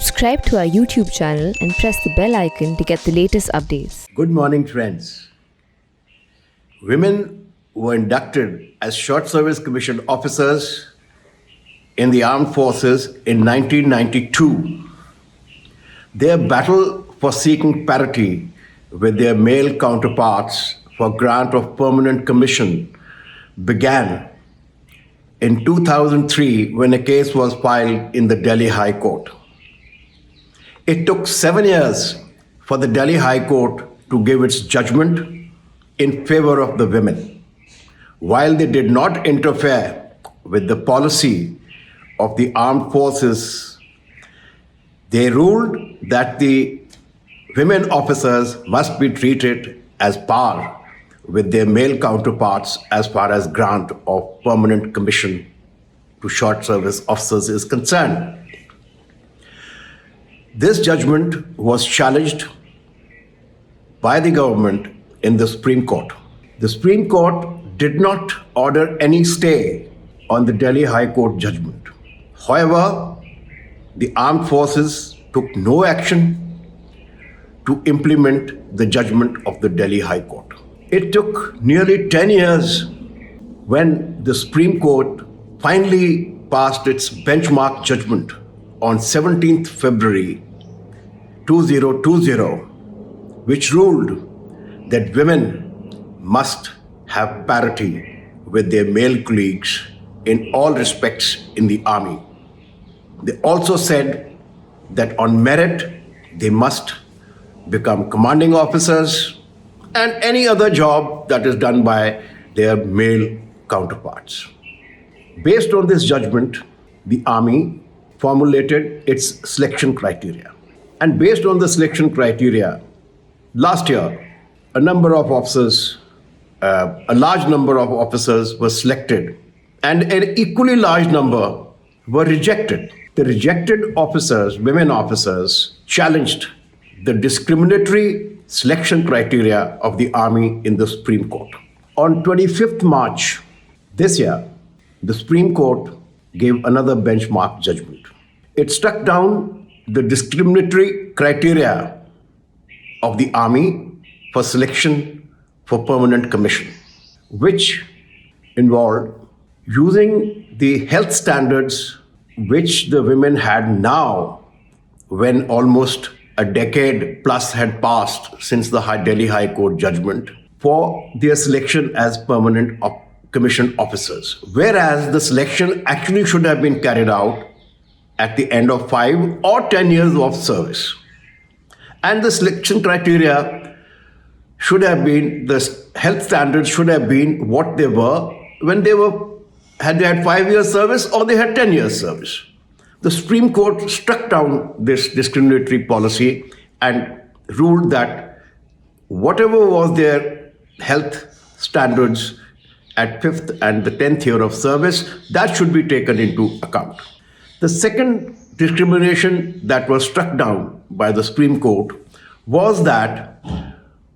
Subscribe to our YouTube channel and press the bell icon to get the latest updates. Good morning, friends. Women were inducted as Short Service Commission officers in the armed forces in 1992. Their battle for seeking parity with their male counterparts for grant of permanent commission began in 2003 when a case was filed in the Delhi High Court. It took 7 years for the Delhi High Court to give its judgment in favor of the women. While they did not interfere with the policy of the armed forces, they ruled that the women officers must be treated as par with their male counterparts as far as grant of permanent commission to short service officers is concerned. This judgment was challenged by the government in the Supreme Court. The Supreme Court did not order any stay on the Delhi High Court judgment. However, the armed forces took no action to implement the judgment of the Delhi High Court. It took nearly 10 years when the Supreme Court finally passed its benchmark judgment on 17th February 2020, which ruled that women must have parity with their male colleagues in all respects in the army. They also said that on merit, they must become commanding officers and any other job that is done by their male counterparts. Based on this judgment, the Army formulated its selection criteria. And based on the selection criteria, last year, a large number of officers were selected and an equally large number were rejected. The rejected officers, women officers, challenged the discriminatory selection criteria of the Army in the Supreme Court. On 25th March this year, the Supreme Court gave another benchmark judgment. It struck down the discriminatory criteria of the Army for selection for permanent commission, which involved using the health standards which the women had now when almost a decade plus had passed since the Delhi High Court judgment for their selection as permanent commissioned officers. Whereas the selection actually should have been carried out at the end of 5 or 10 years of service. And the selection criteria should have been, the health standards should have been what they were when they had 5 years service or they had 10 years service. The Supreme Court struck down this discriminatory policy and ruled that whatever was their health standards at 5th and the 10th year of service, that should be taken into account. The second discrimination that was struck down by the Supreme Court was that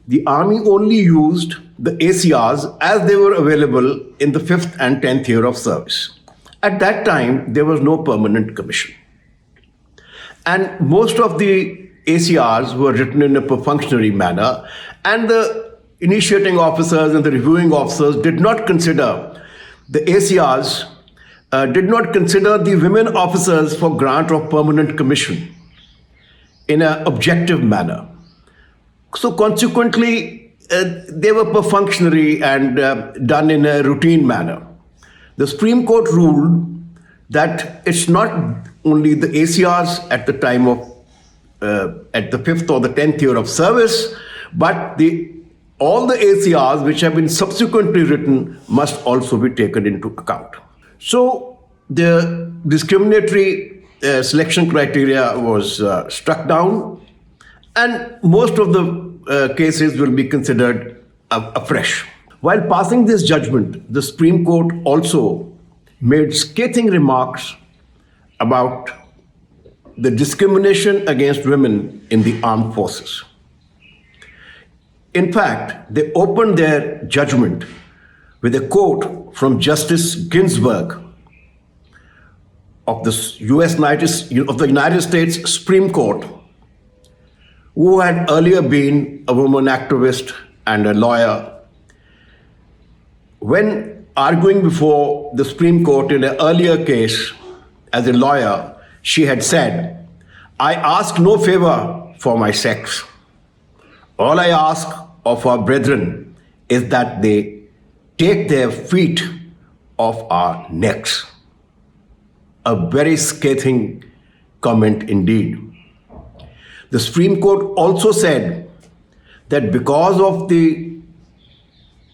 the Army only used the ACRs as they were available in the 5th and 10th year of service. At that time, there was no permanent commission. And most of the ACRs were written in a perfunctory manner, and the initiating officers and the reviewing officers did not consider the ACRs, did not consider the women officers for grant of permanent commission in an objective manner. So consequently, they were perfunctory and done in a routine manner. The Supreme Court ruled that it's not only the ACRs at the time of, at the 5th or the 10th year of service, but all the ACRs which have been subsequently written must also be taken into account. So the discriminatory selection criteria was struck down, and most of the cases will be considered afresh. While passing this judgment, the Supreme Court also made scathing remarks about the discrimination against women in the armed forces. In fact, they opened their judgment with a quote from Justice Ginsburg, of the United States Supreme Court, who had earlier been a woman activist and a lawyer, when arguing before the Supreme Court in an earlier case as a lawyer, she had said, "I ask no favor for my sex. All I ask of our brethren is that they take their feet off our necks." A very scathing comment indeed. The Supreme Court also said that because of the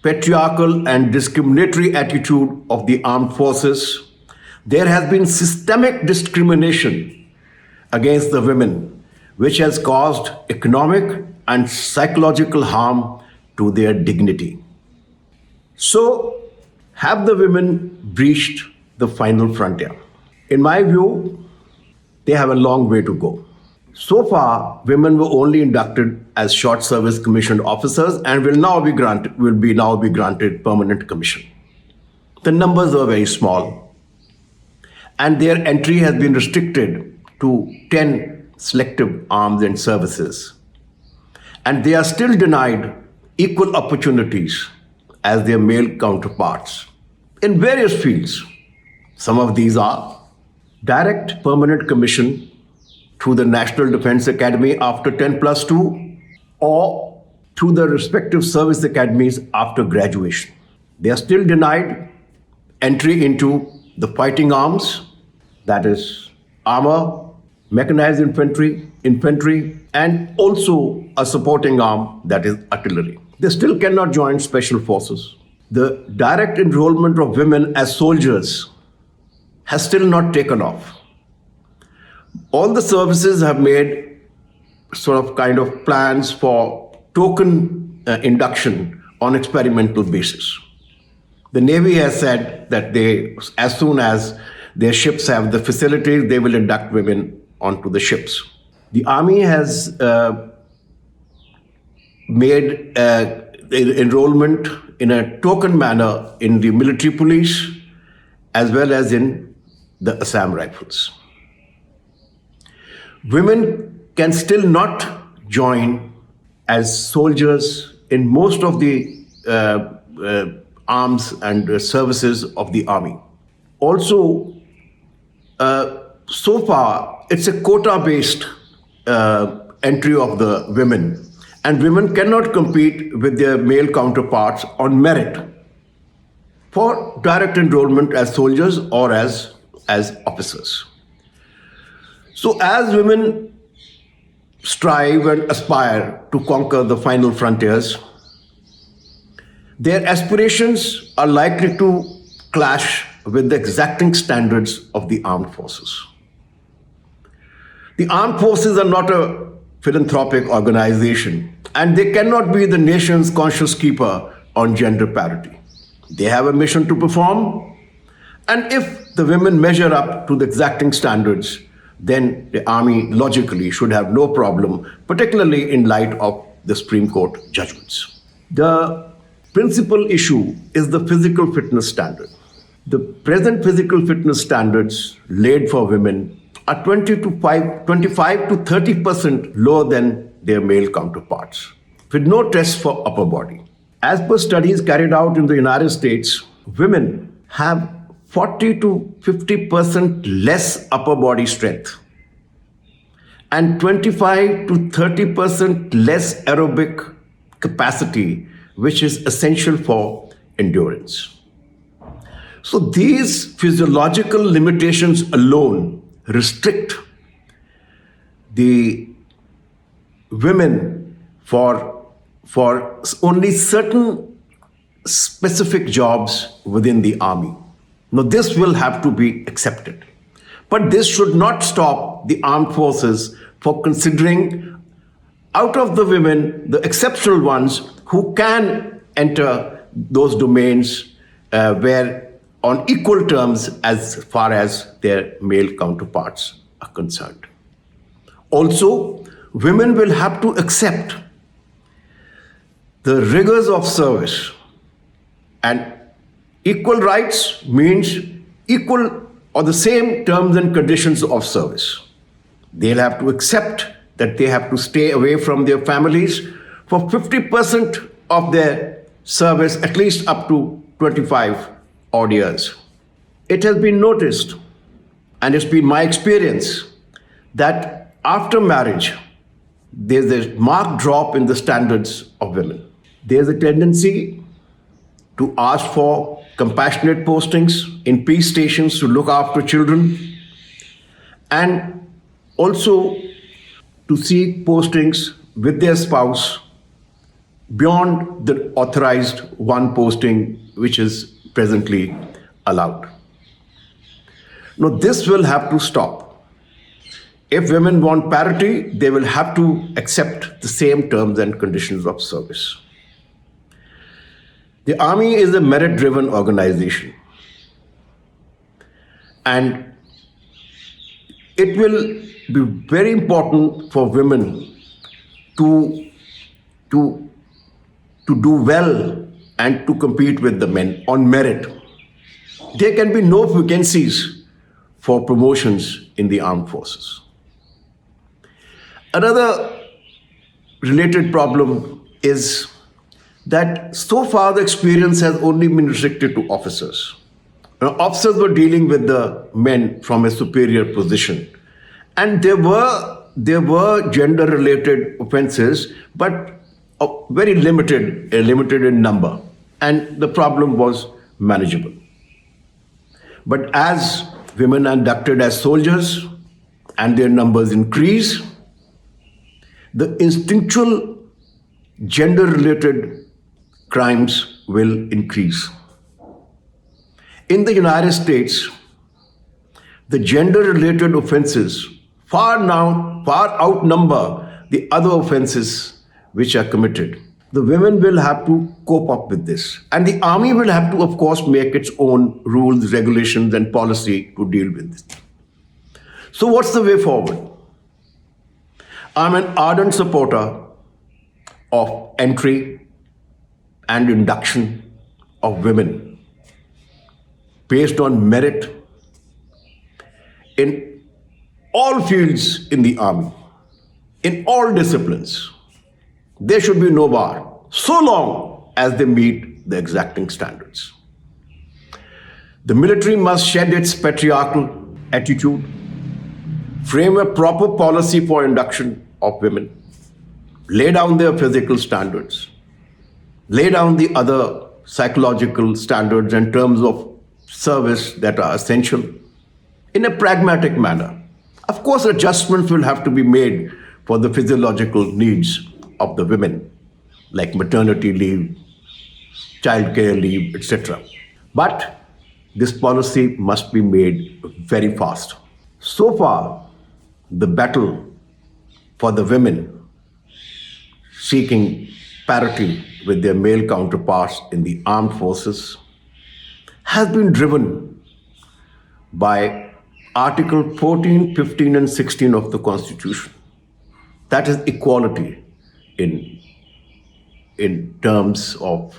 patriarchal and discriminatory attitude of the armed forces, there has been systemic discrimination against the women, which has caused economic and psychological harm to their dignity. So, have the women breached the final frontier? In my view, they have a long way to go. So far, women were only inducted as short service commissioned officers and will now be granted permanent commission. The numbers are very small, and their entry has been restricted to 10 selective arms and services. And they are still denied equal opportunities as their male counterparts in various fields. Some of these are direct permanent commission through the National Defense Academy after 10+2 or through the respective service academies after graduation. They are still denied entry into the fighting arms, that is armor, mechanized infantry, and also a supporting arm, that is artillery. They still cannot join special forces. The direct enrollment of women as soldiers has still not taken off. All the services have made kind of plans for token induction on experimental basis. The Navy has said that as soon as their ships have the facilities, they will induct women onto the ships. The Army has made enrollment in a token manner in the military police as well as in the Assam Rifles. Women can still not join as soldiers in most of the arms and services of the army. Also, so far, it's a quota-based entry of the women, and women cannot compete with their male counterparts on merit for direct enrollment as soldiers or as officers. So as women strive and aspire to conquer the final frontiers, their aspirations are likely to clash with the exacting standards of the armed forces. The armed forces are not a philanthropic organization, and they cannot be the nation's conscious keeper on gender parity. They have a mission to perform, and if the women measure up to the exacting standards, then the army logically should have no problem, particularly in light of the Supreme Court judgments. The principal issue is the physical fitness standard. The present physical fitness standards laid for women are 25 to 30% lower than their male counterparts, with no test for upper body. As per studies carried out in the United States, women have 40 to 50% less upper body strength and 25 to 30% less aerobic capacity, which is essential for endurance. So these physiological limitations alone restrict the women for only certain specific jobs within the army. Now, this will have to be accepted. But this should not stop the armed forces for considering out of the women, the exceptional ones who can enter those domains where on equal terms as far as their male counterparts are concerned. Also, women will have to accept the rigors of service, and equal rights means equal or the same terms and conditions of service. They'll have to accept that they have to stay away from their families for 50% of their service, at least up to 25 odd years. It has been noticed, and it's been my experience, that after marriage, there's a marked drop in the standards of women. There's a tendency to ask for compassionate postings in peace stations to look after children, and also to seek postings with their spouse beyond the authorized one posting which is presently allowed. Now, this will have to stop. If women want parity, they will have to accept the same terms and conditions of service. The Army is a merit-driven organization, and it will be very important for women to do well and to compete with the men on merit. There can be no vacancies for promotions in the armed forces. Another related problem is that so far the experience has only been restricted to officers. Now, officers were dealing with the men from a superior position, and there were gender-related offences, but very limited in number, and the problem was manageable. But as women are inducted as soldiers and their numbers increase, the instinctual gender-related crimes will increase. In the United States, the gender-related offenses far outnumber the other offenses which are committed. The women will have to cope up with this. And the Army will have to, of course, make its own rules, regulations, and policy to deal with this. So what's the way forward? I'm an ardent supporter of entry and induction of women based on merit in all fields in the Army, in all disciplines. There should be no bar, so long as they meet the exacting standards. The military must shed its patriarchal attitude, frame a proper policy for induction of women, lay down their physical standards, lay down the other psychological standards and terms of service that are essential in a pragmatic manner. Of course, adjustments will have to be made for the physiological needs of the women, like maternity leave, childcare leave, etc. But this policy must be made very fast. So far, the battle for the women seeking parity with their male counterparts in the armed forces has been driven by Article 14, 15, and 16 of the Constitution. That is equality in terms of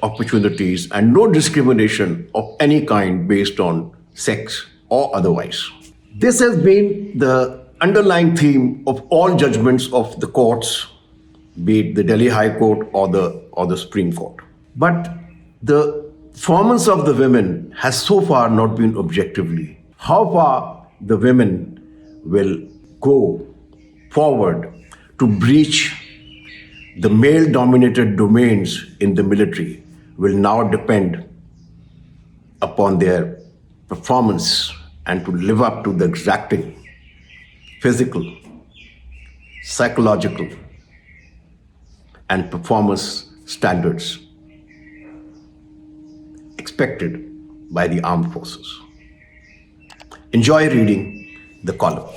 opportunities and no discrimination of any kind based on sex or otherwise. This has been the underlying theme of all judgments of the courts, be it the Delhi High Court or the Supreme Court. But the performance of the women has so far not been objectively. How far the women will go forward to breach the male-dominated domains in the military will now depend upon their performance and to live up to the exacting physical, psychological, and performance standards expected by the armed forces. Enjoy reading the column.